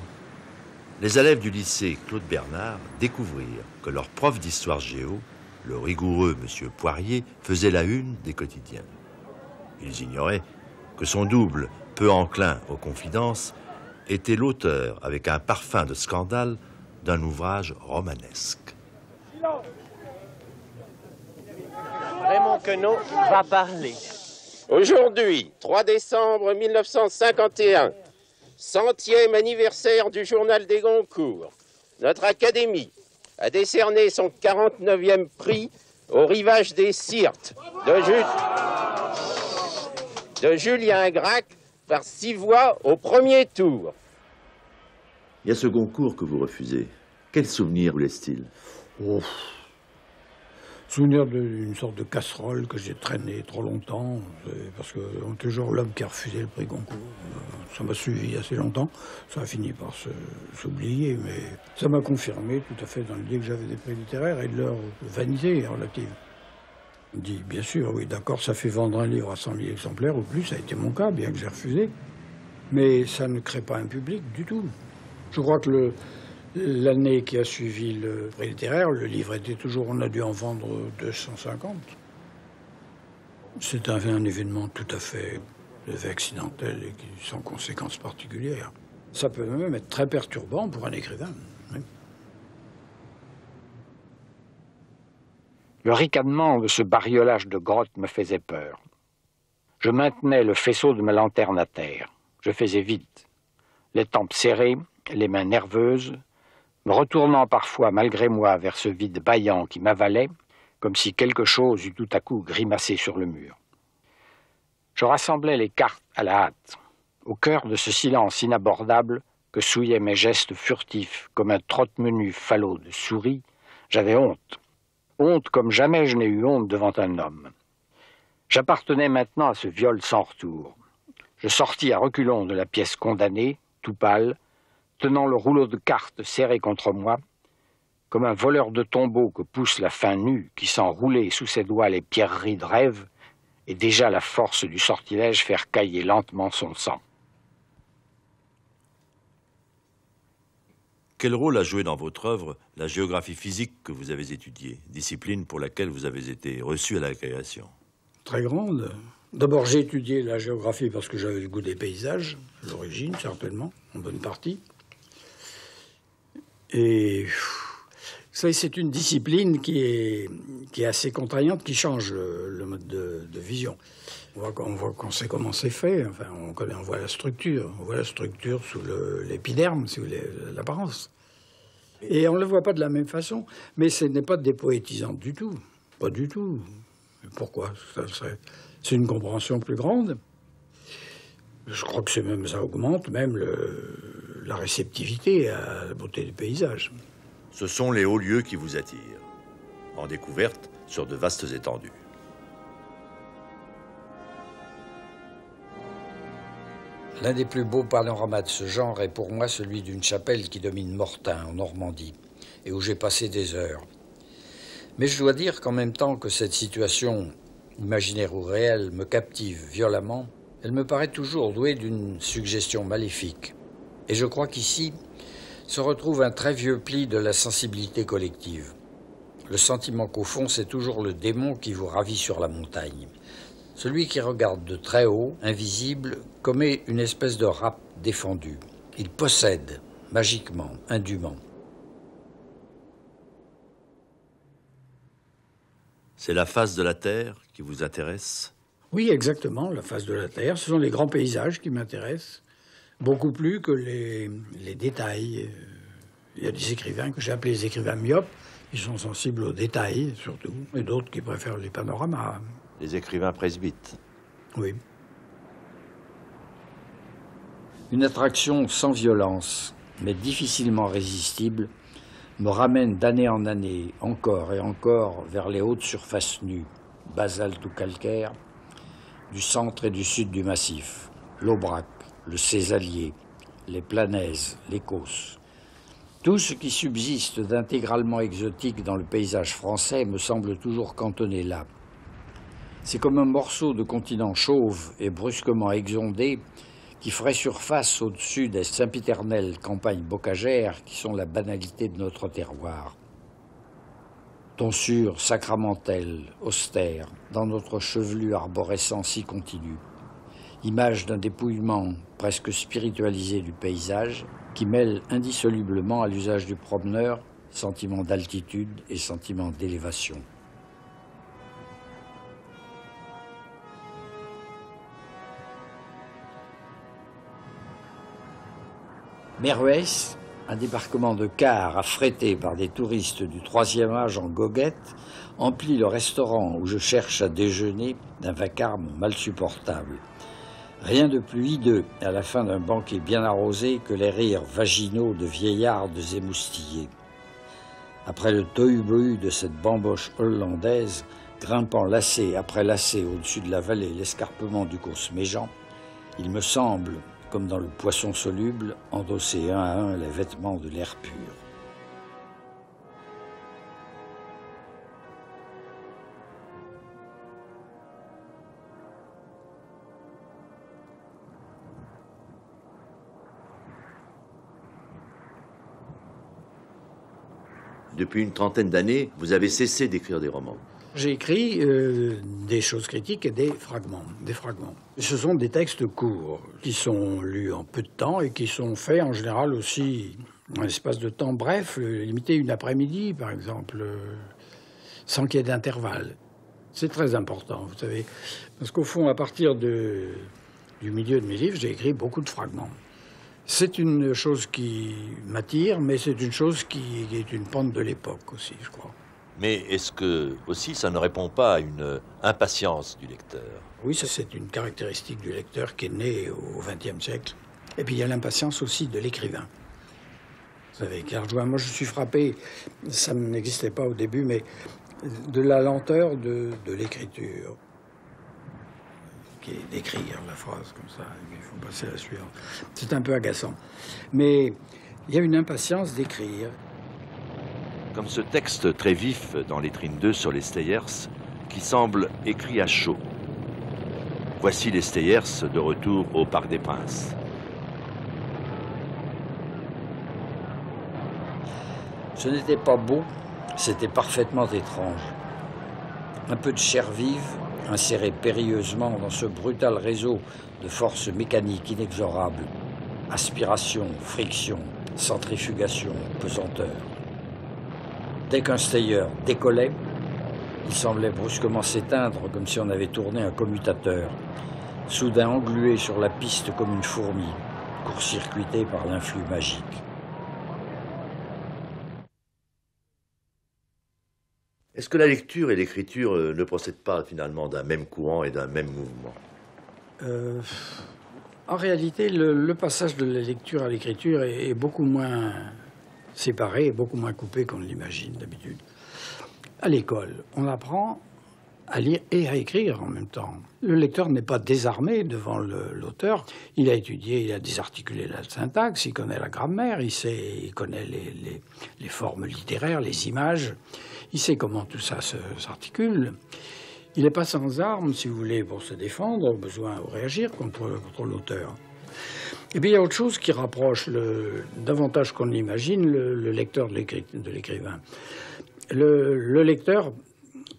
les élèves du lycée Claude Bernard découvrirent que leur prof d'histoire géo, le rigoureux M. Poirier, faisait la une des quotidiens. Ils ignoraient que son double, peu enclin aux confidences, était l'auteur, avec un parfum de scandale, d'un ouvrage romanesque. Raymond Queneau va parler. Aujourd'hui, 3 décembre 1951, 100e anniversaire du journal des Goncourt, notre Académie a décerné son 49e prix au rivage des Syrtes de Julien Gracq par 6 voix au premier tour. Il y a ce Goncourt que vous refusez. Quel souvenir vous laisse-t-il? Souvenir d'une sorte de casserole que j'ai traînée trop longtemps, parce que on est toujours l'homme qui a refusé le prix Goncourt. Ça m'a suivi assez longtemps, ça a fini par s'oublier, mais ça m'a confirmé tout à fait dans l'idée que j'avais des prix littéraires et de leur vanité relative. On dit, bien sûr, oui, d'accord, ça fait vendre un livre à 100 000 exemplaires ou plus, ça a été mon cas, bien que j'ai refusé, mais ça ne crée pas un public du tout. Je crois que L'année qui a suivi le prix littéraire, le livre était toujours, on a dû en vendre 250. C'est un événement tout à fait accidentel et sans conséquences particulières. Ça peut même être très perturbant pour un écrivain. Oui. Le ricanement de ce bariolage de grotte me faisait peur. Je maintenais le faisceau de ma lanterne à terre. Je faisais vite, les tempes serrées, les mains nerveuses, me retournant parfois malgré moi vers ce vide bâillant qui m'avalait, comme si quelque chose eût tout à coup grimacé sur le mur. Je rassemblais les cartes à la hâte, au cœur de ce silence inabordable que souillaient mes gestes furtifs comme un trotte-menu falot de souris. J'avais honte. Honte comme jamais je n'ai eu honte devant un homme. J'appartenais maintenant à ce viol sans retour. Je sortis à reculons de la pièce condamnée, tout pâle, tenant le rouleau de cartes serré contre moi, comme un voleur de tombeaux que pousse la faim nue qui sent rouler sous ses doigts les pierreries de rêve et déjà la force du sortilège faire cailler lentement son sang. Quel rôle a joué dans votre œuvre la géographie physique que vous avez étudiée, discipline pour laquelle vous avez été reçu à la création? Très grande. D'abord, j'ai étudié la géographie parce que j'avais le goût des paysages, à l'origine, certainement, en bonne partie. Et ça, c'est une discipline qui est assez contraignante, qui change le mode de vision. On voit qu'on sait comment c'est fait, enfin, on voit la structure. On voit la structure sous l'épiderme, sous l'apparence. Et on ne le voit pas de la même façon, mais ce n'est pas dépoétisant du tout. Pas du tout. Pourquoi? C'est une compréhension plus grande. Je crois que ça augmente même la réceptivité à la beauté du paysage. Ce sont les hauts lieux qui vous attirent, en découverte sur de vastes étendues. L'un des plus beaux panoramas de ce genre est pour moi celui d'une chapelle qui domine Mortain, en Normandie, et où j'ai passé des heures. Mais je dois dire qu'en même temps que cette situation, imaginaire ou réelle, me captive violemment, elle me paraît toujours douée d'une suggestion maléfique. Et je crois qu'ici se retrouve un très vieux pli de la sensibilité collective. Le sentiment qu'au fond, c'est toujours le démon qui vous ravit sur la montagne. Celui qui regarde de très haut, invisible, commet une espèce de rap défendu. Il possède, magiquement, indûment. C'est la face de la Terre qui vous intéresse? Oui, exactement, la face de la Terre. Ce sont les grands paysages qui m'intéressent, beaucoup plus que les détails. Il y a des écrivains que j'ai appelés les écrivains myopes, ils sont sensibles aux détails, surtout, et d'autres qui préfèrent les panoramas. Les écrivains presbytes. Oui. Une attraction sans violence, mais difficilement résistible, me ramène d'année en année, encore et encore, vers les hautes surfaces nues, basalte ou calcaire, du centre et du sud du massif, l'Aubrac, le Césalier, les Planèzes, les Causses. Tout ce qui subsiste d'intégralement exotique dans le paysage français me semble toujours cantonné là. C'est comme un morceau de continent chauve et brusquement exondé qui ferait surface au-dessus des sempiternelles campagnes bocagères qui sont la banalité de notre terroir. Tonsure sacramentelle, austère, dans notre chevelu arborescent si continu. Image d'un dépouillement presque spiritualisé du paysage qui mêle indissolublement à l'usage du promeneur sentiment d'altitude et sentiment d'élévation. Meruès, un débarquement de cars affrété par des touristes du 3e âge en goguette, emplit le restaurant où je cherche à déjeuner d'un vacarme mal supportable. Rien de plus hideux à la fin d'un banquet bien arrosé que les rires vaginaux de vieillardes émoustillées. Après le tohu-bohu de cette bamboche hollandaise, grimpant lacet après lacet au-dessus de la vallée l'escarpement du Causse-Méjean, il me semble, comme dans le poisson soluble, endosser un à un les vêtements de l'air pur. depuis une trentaine d'années, vous avez cessé d'écrire des romans. J'ai écrit des choses critiques et des fragments. Ce sont des textes courts qui sont lus en peu de temps et qui sont faits en général aussi en un espace de temps bref, limité une après-midi par exemple, sans qu'il y ait d'intervalle. C'est très important, vous savez, parce qu'au fond, à partir du milieu de mes livres, j'ai écrit beaucoup de fragments. C'est une chose qui m'attire, mais c'est une chose qui est une pente de l'époque aussi, je crois. Mais est-ce que, aussi, ça ne répond pas à une impatience du lecteur? Oui, ça c'est une caractéristique du lecteur qui est née au XXe siècle. Et puis il y a l'impatience aussi de l'écrivain. Vous savez, car moi je suis frappé, ça n'existait pas au début, mais de la lenteur de l'écriture. Qui est d'écrire la phrase comme ça, il faut passer à la suivante. C'est un peu agaçant. Mais il y a une impatience d'écrire. Comme ce texte très vif dans Lettrine 2 sur les Steyers, qui semble écrit à chaud. Voici les Steyers de retour au Parc des Princes. Ce n'était pas beau, c'était parfaitement étrange. Un peu de chair vive, insérée périlleusement dans ce brutal réseau de forces mécaniques inexorables. Aspiration, friction, centrifugation, pesanteur. Dès qu'un Steyer décollait, il semblait brusquement s'éteindre comme si on avait tourné un commutateur, soudain englué sur la piste comme une fourmi, court-circuité par l'influx magique. Est-ce que la lecture et l'écriture ne procèdent pas finalement d'un même courant et d'un même mouvement? En réalité, le passage de la lecture à l'écriture est beaucoup moins séparé, beaucoup moins coupé qu'on l'imagine d'habitude. À l'école, on apprend à lire et à écrire en même temps. Le lecteur n'est pas désarmé devant l'auteur. Il a étudié, il a désarticulé la syntaxe, il connaît la grammaire, il connaît les formes littéraires, les images. Il sait comment tout ça s'articule. Il n'est pas sans armes, si vous voulez, pour se défendre, au besoin ou réagir contre l'auteur. Et puis il y a autre chose qui rapproche davantage qu'on l'imagine le lecteur de l'écrivain. Le lecteur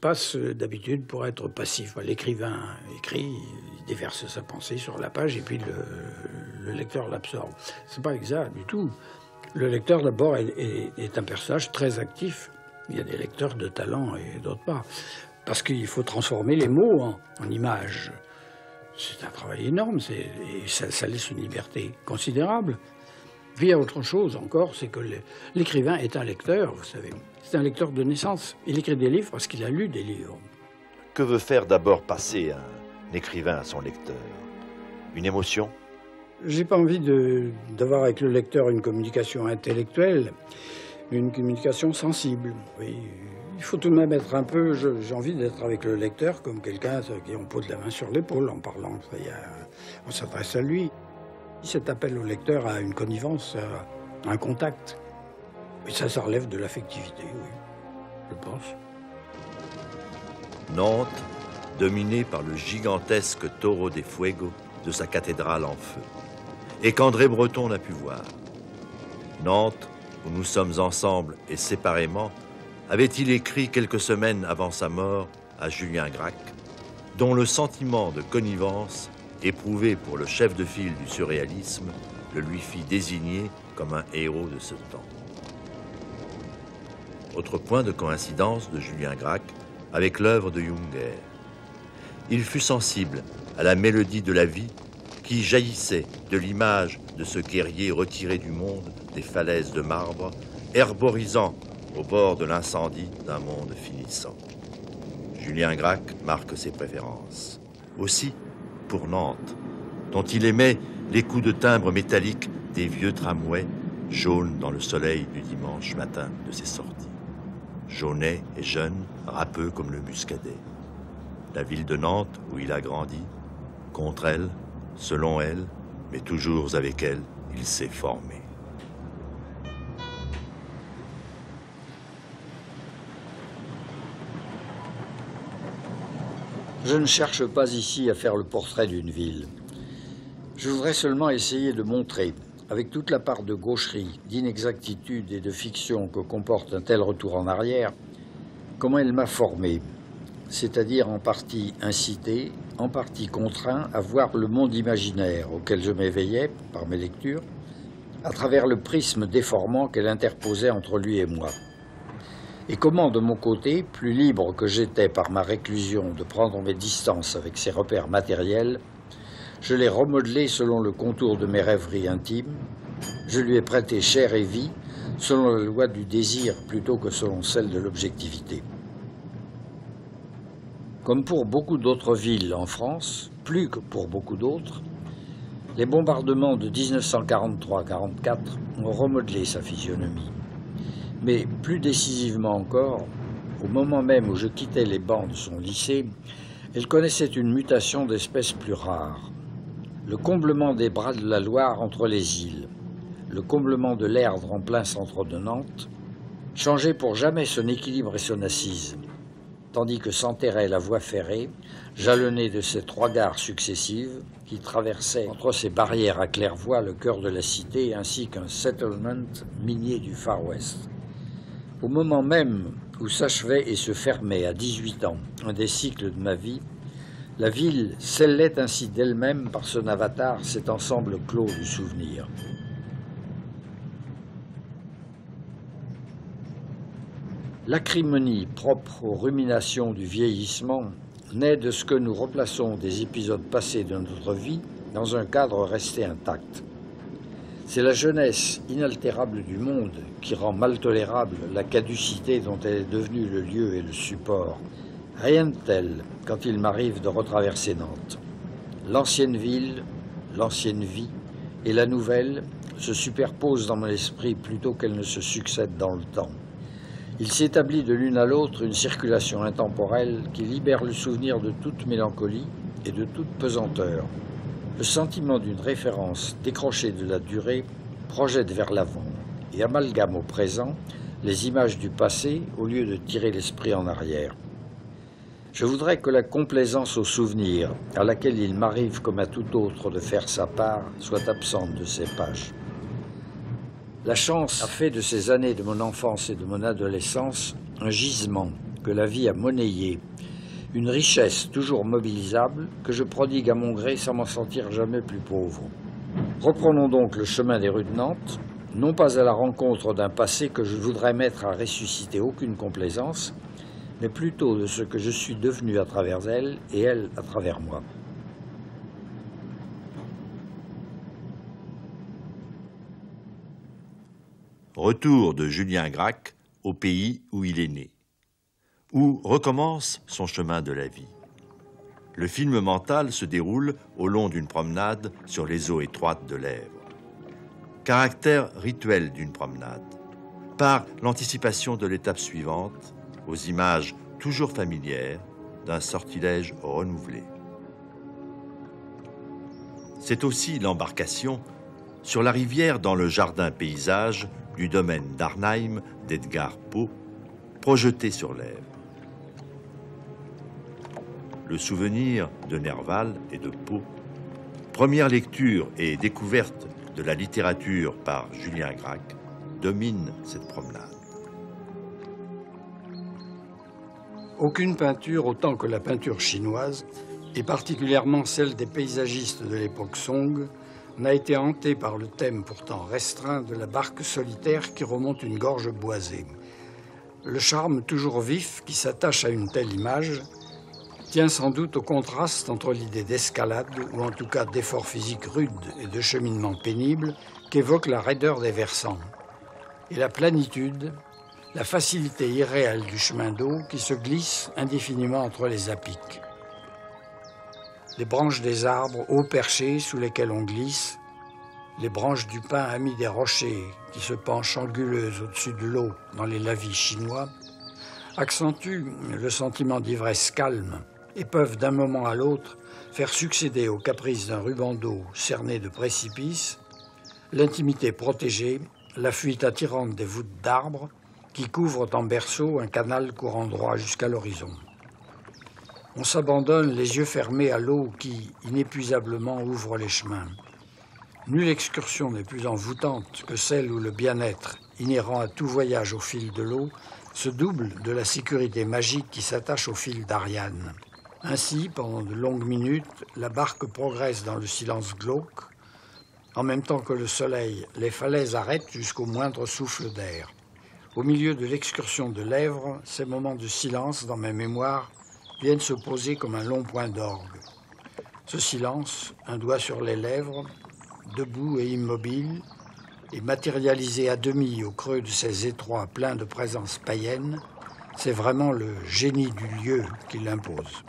passe d'habitude pour être passif. L'écrivain écrit, il déverse sa pensée sur la page et puis le lecteur l'absorbe. C'est pas exact du tout. Le lecteur d'abord est un personnage très actif. Il y a des lecteurs de talent et d'autres pas. Parce qu'il faut transformer les mots en images. C'est un travail énorme, et ça laisse une liberté considérable. Puis il y a autre chose encore, c'est que l'écrivain est un lecteur, vous savez. C'est un lecteur de naissance. Il écrit des livres parce qu'il a lu des livres. Que veut faire d'abord passer un écrivain à son lecteur? Une émotion? J'ai pas envie d'avoir avec le lecteur une communication intellectuelle, mais une communication sensible. Oui. Il faut tout de même être un peu... J'ai envie d'être avec le lecteur comme quelqu'un qui on pose la main sur l'épaule en parlant. On s'adresse à lui. Cet appel au lecteur à une connivence, à un contact. Et ça relève de l'affectivité, oui, je pense. Nantes, dominée par le gigantesque taureau des Fuegos de sa cathédrale en feu. Et qu'André Breton n'a pu voir. Nantes, où nous sommes ensemble et séparément, avait-il écrit quelques semaines avant sa mort à Julien Gracq, dont le sentiment de connivence éprouvé pour le chef de file du surréalisme le lui fit désigner comme un héros de ce temps. Autre point de coïncidence de Julien Gracq avec l'œuvre de Junger. Il fut sensible à la mélodie de la vie qui jaillissait de l'image de ce guerrier retiré du monde des falaises de marbre, herborisant au bord de l'incendie d'un monde finissant. Julien Gracq marque ses préférences. Aussi pour Nantes, dont il aimait les coups de timbre métalliques des vieux tramways jaunes dans le soleil du dimanche matin de ses sorties. Jaunet et jeune, râpeux comme le muscadet. La ville de Nantes, où il a grandi, contre elle, selon elle, mais toujours avec elle, il s'est formé. Je ne cherche pas ici à faire le portrait d'une ville. Je voudrais seulement essayer de montrer, avec toute la part de gaucherie, d'inexactitude et de fiction que comporte un tel retour en arrière, comment elle m'a formé, c'est-à-dire en partie incité, en partie contraint à voir le monde imaginaire auquel je m'éveillais par mes lectures, à travers le prisme déformant qu'elle interposait entre lui et moi. Et comment, de mon côté, plus libre que j'étais par ma réclusion de prendre mes distances avec ces repères matériels, je l'ai remodelé selon le contour de mes rêveries intimes, je lui ai prêté chair et vie selon la loi du désir plutôt que selon celle de l'objectivité. Comme pour beaucoup d'autres villes en France, plus que pour beaucoup d'autres, les bombardements de 1943-44 ont remodelé sa physionomie. Mais plus décisivement encore, au moment même où je quittais les bancs de son lycée, elle connaissait une mutation d'espèce plus rare. Le comblement des bras de la Loire entre les îles, le comblement de l'Erdre en plein centre de Nantes, changeait pour jamais son équilibre et son assise, tandis que s'enterrait la voie ferrée, jalonnée de ces 3 gares successives qui traversaient entre ces barrières à claire-voie le cœur de la cité ainsi qu'un settlement minier du Far West. Au moment même où s'achevait et se fermait à 18 ans un des cycles de ma vie, la ville scellait ainsi d'elle-même par son avatar cet ensemble clos du souvenir. L'acrimonie propre aux ruminations du vieillissement naît de ce que nous replaçons des épisodes passés de notre vie dans un cadre resté intact. C'est la jeunesse inaltérable du monde qui rend mal tolérable la caducité dont elle est devenue le lieu et le support. Rien de tel quand il m'arrive de retraverser Nantes. L'ancienne ville, l'ancienne vie et la nouvelle se superposent dans mon esprit plutôt qu'elles ne se succèdent dans le temps. Il s'établit de l'une à l'autre une circulation intemporelle qui libère le souvenir de toute mélancolie et de toute pesanteur. Le sentiment d'une référence décrochée de la durée projette vers l'avant et amalgame au présent les images du passé au lieu de tirer l'esprit en arrière. Je voudrais que la complaisance au souvenir, à laquelle il m'arrive comme à tout autre de faire sa part, soit absente de ces pages. La chance a fait de ces années de mon enfance et de mon adolescence un gisement que la vie a monnayé, une richesse toujours mobilisable que je prodigue à mon gré sans m'en sentir jamais plus pauvre. Reprenons donc le chemin des rues de Nantes, non pas à la rencontre d'un passé que je voudrais mettre à ressusciter aucune complaisance, mais plutôt de ce que je suis devenu à travers elle et elle à travers moi. Retour de Julien Gracq au pays où il est né, où recommence son chemin de la vie. Le film mental se déroule au long d'une promenade sur les eaux étroites de l'Èvre. Caractère rituel d'une promenade, par l'anticipation de l'étape suivante, aux images toujours familières d'un sortilège renouvelé. C'est aussi l'embarcation sur la rivière dans le jardin paysage du domaine d'Arnheim d'Edgar Poe, projeté sur l'Èvre. Le souvenir de Nerval et de Poe, première lecture et découverte de la littérature par Julien Gracq, domine cette promenade. Aucune peinture, autant que la peinture chinoise, et particulièrement celle des paysagistes de l'époque Song, n'a été hantée par le thème pourtant restreint de la barque solitaire qui remonte une gorge boisée. Le charme toujours vif qui s'attache à une telle image tient sans doute au contraste entre l'idée d'escalade, ou en tout cas d'effort physique rude et de cheminement pénible, qu'évoque la raideur des versants, et la planitude, la facilité irréelle du chemin d'eau qui se glisse indéfiniment entre les apics. Les branches des arbres haut perchés sous lesquels on glisse, les branches du pin amis des rochers qui se penchent anguleuses au-dessus de l'eau dans les lavis chinois, accentuent le sentiment d'ivresse calme et peuvent d'un moment à l'autre faire succéder aux caprices d'un ruban d'eau cerné de précipices, l'intimité protégée, la fuite attirante des voûtes d'arbres qui couvrent en berceau un canal courant droit jusqu'à l'horizon. On s'abandonne les yeux fermés à l'eau qui, inépuisablement, ouvre les chemins. Nulle excursion n'est plus envoûtante que celle où le bien-être, inhérent à tout voyage au fil de l'eau, se double de la sécurité magique qui s'attache au fil d'Ariane. Ainsi, pendant de longues minutes, la barque progresse dans le silence glauque. En même temps que le soleil, les falaises arrêtent jusqu'au moindre souffle d'air. Au milieu de l'excursion de Lèvres, ces moments de silence, dans mes mémoires, viennent se poser comme un long point d'orgue. Ce silence, un doigt sur les lèvres, debout et immobile, et matérialisé à demi au creux de ces étroits pleins de présence païenne, c'est vraiment le génie du lieu qui l'impose.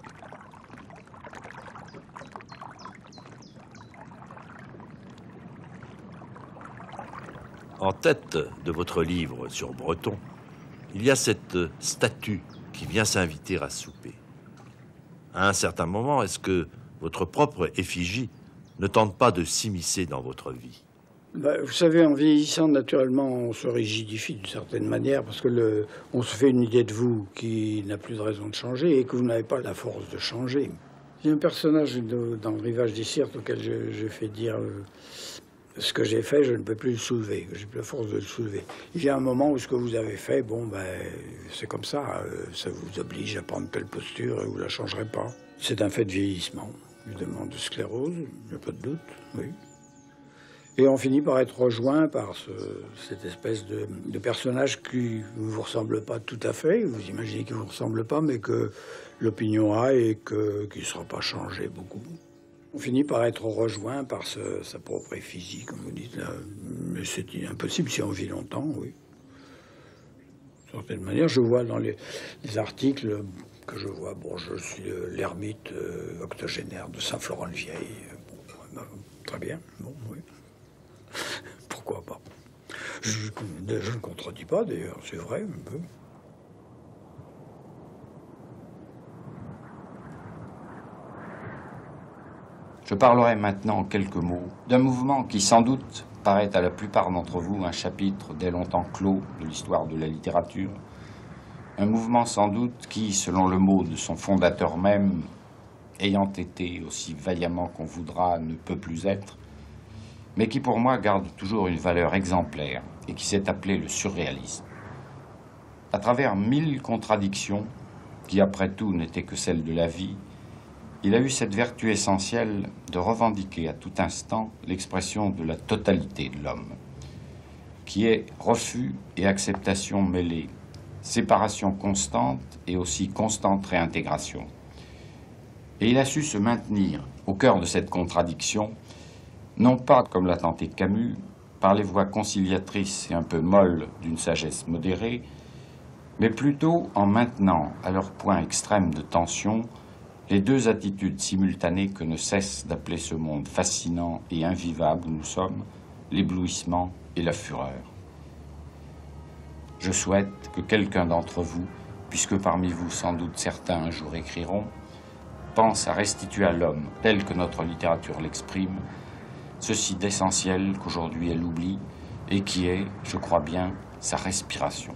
En tête de votre livre sur Breton, il y a cette statue qui vient s'inviter à souper. À un certain moment, est-ce que votre propre effigie ne tente pas de s'immiscer dans votre vie? Vous savez, en vieillissant, naturellement, on se rigidifie d'une certaine manière parce que on se fait une idée de vous qui n'a plus de raison de changer et que vous n'avez pas la force de changer. Il y a un personnage dans le Rivage des Sirtes auquel je fais dire ce que j'ai fait, je ne peux plus le soulever, j'ai plus la force de le soulever. Il y a un moment où ce que vous avez fait, c'est comme ça, ça vous oblige à prendre telle posture et vous ne la changerez pas. C'est un fait de vieillissement, évidemment, de sclérose, il n'y a pas de doute, oui. Et on finit par être rejoint par cette espèce de personnage qui ne vous ressemble pas tout à fait. Vous imaginez qu'il ne vous ressemble pas, mais que l'opinion a et qu'il ne sera pas changé beaucoup. On finit par être rejoint par sa propre effigie, comme vous dites là. Mais c'est impossible si on vit longtemps, oui. D'une certaine manière, je vois dans les articles que je vois, je suis l'ermite octogénaire de Saint-Florent-le-Vieil. Très bien, oui. Pourquoi pas? Je ne contredis pas, d'ailleurs, c'est vrai, un peu. Je parlerai maintenant en quelques mots d'un mouvement qui, sans doute, paraît à la plupart d'entre vous un chapitre dès longtemps clos de l'histoire de la littérature. Un mouvement, sans doute, qui, selon le mot de son fondateur même, ayant été aussi vaillamment qu'on voudra, ne peut plus être, mais qui pour moi garde toujours une valeur exemplaire et qui s'est appelé le surréalisme. À travers 1000 contradictions, qui après tout n'étaient que celles de la vie, il a eu cette vertu essentielle de revendiquer à tout instant l'expression de la totalité de l'homme, qui est refus et acceptation mêlée, séparation constante et aussi constante réintégration. Et il a su se maintenir au cœur de cette contradiction, non pas, comme l'a tenté Camus, par les voies conciliatrices et un peu molles d'une sagesse modérée, mais plutôt en maintenant à leur point extrême de tension les deux attitudes simultanées que ne cesse d'appeler ce monde fascinant et invivable où nous sommes, l'éblouissement et la fureur. Je souhaite que quelqu'un d'entre vous, puisque parmi vous sans doute certains un jour écriront, pense à restituer à l'homme, tel que notre littérature l'exprime, ceci d'essentiel qu'aujourd'hui elle oublie et qui est, je crois bien, sa respiration.